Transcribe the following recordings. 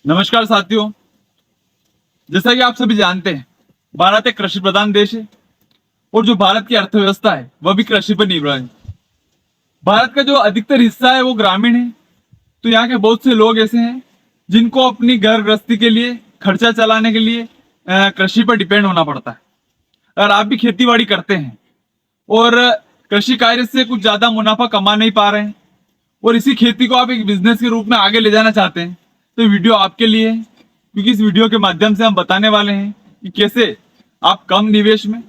नमस्कार साथियों। जैसा कि आप सभी जानते हैं, भारत एक कृषि प्रधान देश है और जो भारत की अर्थव्यवस्था है वह भी कृषि पर निर्भर है। भारत का जो अधिकतर हिस्सा है वो ग्रामीण है, तो यहाँ के बहुत से लोग ऐसे हैं जिनको अपनी घर गृहस्थी के लिए, खर्चा चलाने के लिए कृषि पर डिपेंड होना पड़ता है। अगर आप भी खेती बाड़ी करते हैं और कृषि कार्य से कुछ ज्यादा मुनाफा कमा नहीं पा रहे हैं और इसी खेती को आप एक बिजनेस के रूप में आगे ले जाना चाहते हैं, तो वीडियो आपके लिए है। क्योंकि इस वीडियो के माध्यम से हम बताने वाले हैं कि कैसे आप कम निवेश में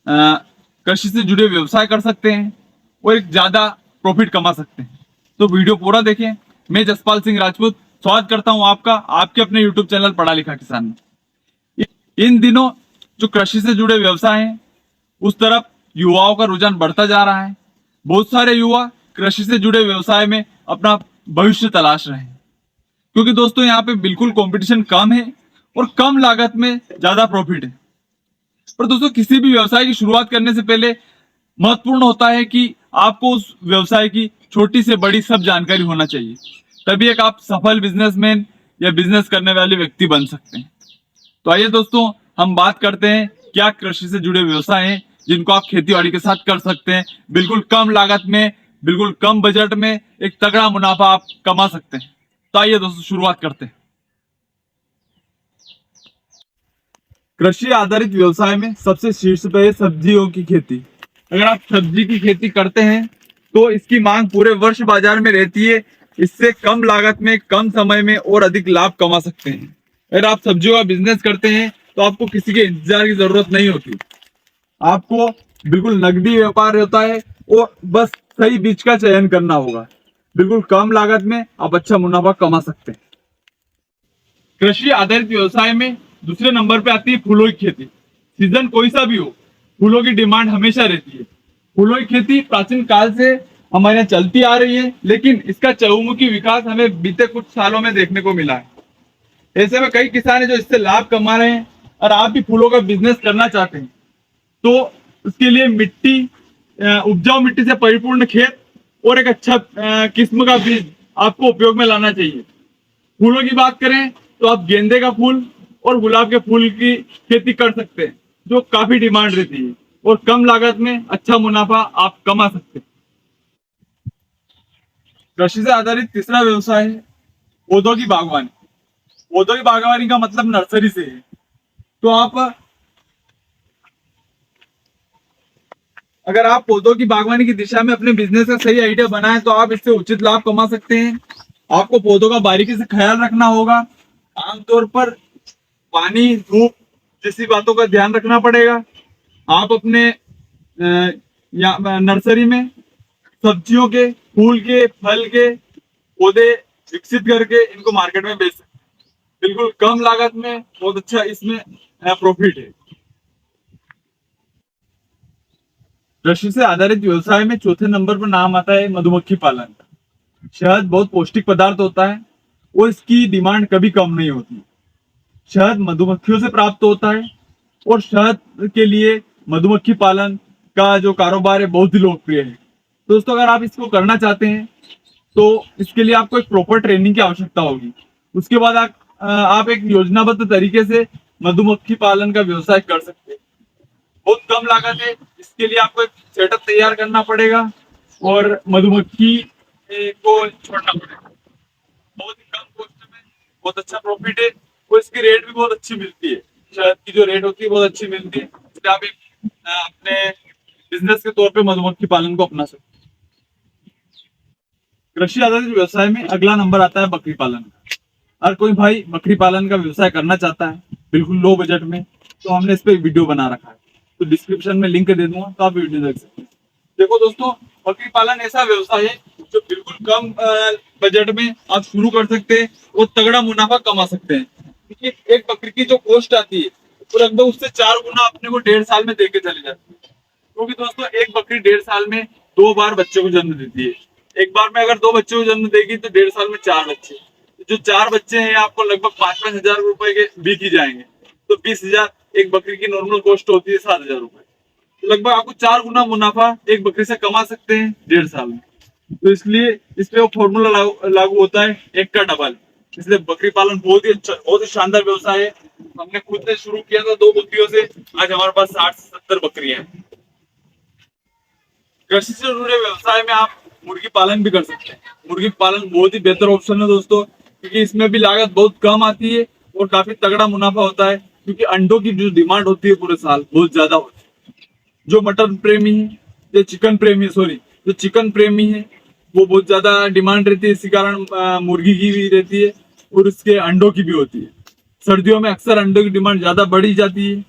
कृषि से जुड़े व्यवसाय कर सकते हैं और एक ज्यादा प्रॉफिट कमा सकते हैं। तो वीडियो पूरा देखें। मैं जसपाल सिंह राजपूत स्वागत करता हूं आपका आपके अपने यूट्यूब चैनल पढ़ा लिखा किसान में। इन दिनों जो कृषि से जुड़े व्यवसाय हैं उस तरफ युवाओं का रुझान बढ़ता जा रहा है। बहुत सारे युवा कृषि से जुड़े व्यवसाय में अपना भविष्य तलाश रहे हैं, क्योंकि दोस्तों यहाँ पे बिल्कुल कंपटीशन कम है और कम लागत में ज्यादा प्रॉफिट है। पर दोस्तों, किसी भी व्यवसाय की शुरुआत करने से पहले महत्वपूर्ण होता है कि आपको उस व्यवसाय की छोटी से बड़ी सब जानकारी होना चाहिए, तभी एक आप सफल बिजनेसमैन या बिजनेस करने वाले व्यक्ति बन सकते हैं। तो आइए दोस्तों, हम बात करते हैं क्या कृषि से जुड़े व्यवसाय हैं जिनको आप खेती बाड़ी के साथ कर सकते हैं, बिल्कुल कम लागत में, बिल्कुल कम बजट में एक तगड़ा मुनाफा आप कमा सकते हैं। तो आइए दोस्तों, शुरुआत करते हैं। कृषि आधारित व्यवसाय में सबसे शीर्ष पे है सब्जियों की खेती। अगर आप सब्जी की खेती करते हैं तो इसकी मांग पूरे वर्ष बाजार में रहती है। इससे कम लागत में, कम समय में और अधिक लाभ कमा सकते हैं। अगर आप सब्जियों का बिजनेस करते हैं तो आपको किसी के इंतजार की जरूरत नहीं होती। आपको बिल्कुल नकदी व्यापार होता है और बस सही बीज का चयन करना होगा। बिल्कुल कम लागत में आप अच्छा मुनाफा कमा सकते हैं। कृषि आधारित व्यवसाय में दूसरे नंबर पे आती है फूलों की खेती। सीजन कोई सा भी हो, फूलों की डिमांड हमेशा रहती है। फूलों की खेती प्राचीन काल से हमारे यहाँ चलती आ रही है, लेकिन इसका चहुमुखी विकास हमें बीते कुछ सालों में देखने को मिला है। ऐसे में कई किसान हैं जो इससे लाभ कमा रहे हैं। और आप भी फूलों का बिजनेस करना चाहते हैं तो उसके लिए मिट्टी, उपजाऊ मिट्टी से परिपूर्ण खेत और एक अच्छा किस्म का बीज आपको उपयोग में लाना चाहिए। फूलों की बात करें तो आप गेंदे का फूल और गुलाब के फूल की खेती कर सकते हैं, जो काफी डिमांड रहती है और कम लागत में अच्छा मुनाफा आप कमा सकते हैं। कृषि से आधारित तीसरा व्यवसाय है पौधों की बागवानी। पौधों की बागवानी का मतलब नर्सरी से है। तो आप, अगर आप पौधों की बागवानी की दिशा में अपने बिजनेस का सही आइडिया बनाएं तो आप इससे उचित लाभ कमा सकते हैं। आपको पौधों का बारीकी से ख्याल रखना होगा। आमतौर पर पानी, धूप जैसी बातों का ध्यान रखना पड़ेगा। आप अपने नर्सरी में सब्जियों के, फूल के, फल के पौधे विकसित करके इनको मार्केट में बेच सकते हैं। बिल्कुल कम लागत में बहुत अच्छा इसमें प्रॉफिट है। कृषि से आधारित व्यवसाय में चौथे नंबर पर नाम आता है मधुमक्खी पालन। शहद बहुत पौष्टिक पदार्थ होता है और इसकी डिमांड कभी कम नहीं होती। शहद मधुमक्खियों से प्राप्त होता है और शहद के लिए मधुमक्खी पालन का जो कारोबार है बहुत ही लोकप्रिय है। दोस्तों, अगर आप इसको करना चाहते हैं तो इसके लिए आपको एक प्रॉपर ट्रेनिंग की आवश्यकता होगी। उसके बाद आप एक योजनाबद्ध तरीके से मधुमक्खी पालन का व्यवसाय कर सकते हैं। बहुत कम लागत है। इसके लिए आपको एक सेटअप तैयार करना पड़ेगा और मधुमक्खी को छोड़ना पड़ेगा। बहुत ही कम कॉस्ट में बहुत अच्छा प्रॉफिट है और इसकी रेट भी बहुत अच्छी मिलती है। शहद की जो रेट होती है बहुत अच्छी मिलती है। इसलिए आप एक अपने बिजनेस के तौर पे मधुमक्खी पालन को अपना सकते हैं। कृषि आधारित व्यवसाय में अगला नंबर आता है बकरी पालन का। हर कोई भाई बकरी पालन का व्यवसाय करना चाहता है, बिल्कुल लो बजट में। तो हमने इस पे वीडियो बना रखा है, तो डिस्क्रिप्शन में लिंक दे दूंगा, तो आप वीडियो देख सकते हैं। देखो दोस्तों, बकरी पालन ऐसा व्यवसाय है जो बिल्कुल कम बजट में आप शुरू कर सकते हैं और तगड़ा मुनाफा कमा सकते हैं। क्योंकि एक बकरी की जो कॉस्ट आती है वो लगभग उससे 4 गुना अपने को 1.5 साल में देके चली जाती है। क्योंकि दोस्तों, एक बकरी 1.5 साल में 2 बार बच्चे को जन्म देती है। एक बार में अगर 2 बच्चों को जन्म देगी तो 1.5 साल में 4 बच्चे। जो 4 बच्चे हैं आपको लगभग 5-5 हजार रुपए के बिक ही जाएंगे। तो 20 हजार एक बकरी की नॉर्मल कॉस्ट होती है, 7 हजार रुपए। तो लगभग आपको 4 गुना मुनाफा एक बकरी से कमा सकते हैं 1.5 साल में। तो इसलिए इस पे वो फॉर्मूला लागू होता है, एक का डबल। इसलिए बकरी पालन बहुत ही अच्छा, बहुत ही शानदार व्यवसाय है। हमने खुद ने शुरू किया था 2 बकरियों से, आज हमारे पास 60 से 70 बकरियां हैं। कृषि से जुड़े व्यवसाय में आप मुर्गी पालन भी कर सकते हैं। मुर्गी पालन बहुत ही बेहतर ऑप्शन है दोस्तों, क्योंकि इसमें भी लागत बहुत कम आती है और काफी तगड़ा मुनाफा होता है, क्योंकि अंडों की जो डिमांड होती है पूरे साल बहुत ज्यादा होती है। जो मटन प्रेमी है या चिकन प्रेमी, सॉरी, जो चिकन प्रेमी है वो बहुत ज्यादा डिमांड रहती है, इसी कारण मुर्गी की भी रहती है और इसके अंडों की भी होती है। सर्दियों में अक्सर अंडों की डिमांड ज्यादा बढ़ी जाती है,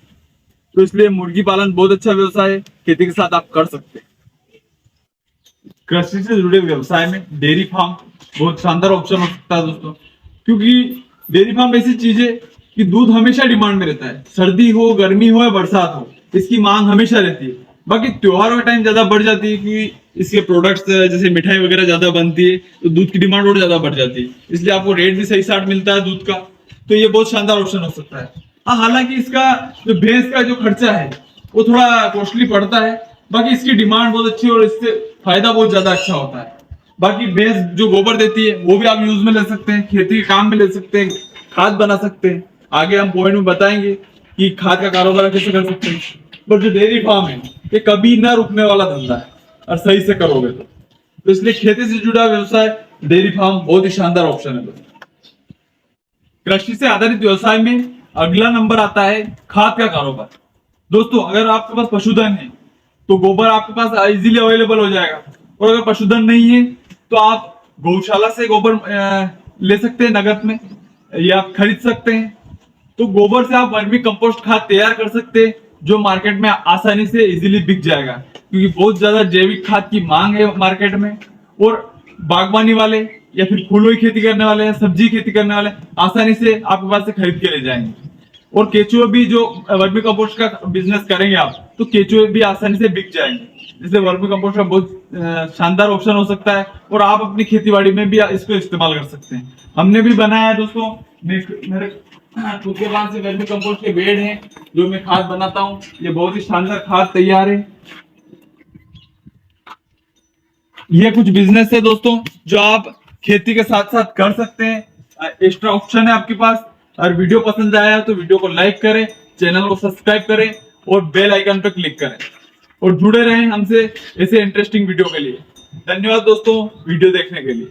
तो इसलिए मुर्गी पालन बहुत अच्छा व्यवसाय है, खेती के साथ आप कर सकते हैं। कृषि से जुड़े व्यवसाय में डेयरी फार्म बहुत शानदार ऑप्शन हो सकता है दोस्तों, क्योंकि डेयरी फार्म ऐसी चीज है कि दूध हमेशा डिमांड में रहता है, सर्दी हो, गर्मी हो या बरसात हो, इसकी मांग हमेशा रहती है। बाकी त्योहारों का टाइम ज्यादा बढ़ जाती है, क्योंकि इसके प्रोडक्ट्स जैसे मिठाई वगैरह ज्यादा बनती है, तो दूध की डिमांड और ज्यादा बढ़ जाती है, इसलिए आपको रेट भी सही साथ मिलता है दूध का। तो ये बहुत शानदार ऑप्शन हो सकता है। हाँ, हालांकि इसका जो भैंस का जो खर्चा है वो थोड़ा कॉस्टली पड़ता है, बाकी इसकी डिमांड बहुत अच्छी है और इससे फायदा बहुत ज्यादा अच्छा होता है। बाकी भैंस जो गोबर देती है वो भी आप यूज में ले सकते हैं, खेती के काम में ले सकते हैं, खाद बना सकते हैं। आगे हम पॉइंट में बताएंगे कि खाद का कारोबार कैसे कर सकते हैं। पर जो डेयरी फार्म है ये कभी ना रुकने वाला धंधा है, और सही से करोगे तो इसलिए खेती से जुड़ा व्यवसाय डेयरी फार्म बहुत ही शानदार ऑप्शन है दोस्तों। कृषि से आधारित व्यवसाय में अगला नंबर आता है खाद का कारोबार। दोस्तों, अगर आपके पास पशुधन है तो गोबर आपके पास इजीली अवेलेबल हो जाएगा, और अगर पशुधन नहीं है तो आप गौशाला से गोबर ले सकते हैं नगद में, या आप खरीद सकते हैं। तो गोबर से आप वर्मी कंपोस्ट खाद तैयार कर सकते हैं, जो मार्केट में आसानी से इजीली बिक जाएगा, क्योंकि बहुत ज्यादा जैविक खाद की मांग है मार्केट में। और बागवानी वाले या फिर फूलों की खेती करने वाले, सब्जी खेती करने वाले आसानी से आपके पास से खरीद के ले जाएंगे। और केचुए भी, जो वर्मी कंपोस्ट का बिजनेस करेंगे आप, तो केचुए भी आसानी से बिक जाएंगे। इसलिए वर्मी कंपोस्ट का बहुत शानदार ऑप्शन हो सकता है, और आप अपनी खेती बाड़ी में भी इसको इस्तेमाल कर सकते हैं। हमने भी बनाया है दोस्तों, मेरे खुद के पास से वर्मी कंपोस्ट के बेड हैं जो मैं खाद बनाता हूँ। ये बहुत ही शानदार खाद तैयार है। ये कुछ बिजनेस है दोस्तों जो आप खेती के साथ साथ कर सकते हैं, एक्स्ट्रा ऑप्शन है आपके पास। और वीडियो पसंद आया तो वीडियो को लाइक करें, चैनल को सब्सक्राइब करें और बेल आइकन पर क्लिक करें, और जुड़े रहें हमसे ऐसे इंटरेस्टिंग वीडियो के लिए। धन्यवाद दोस्तों वीडियो देखने के लिए।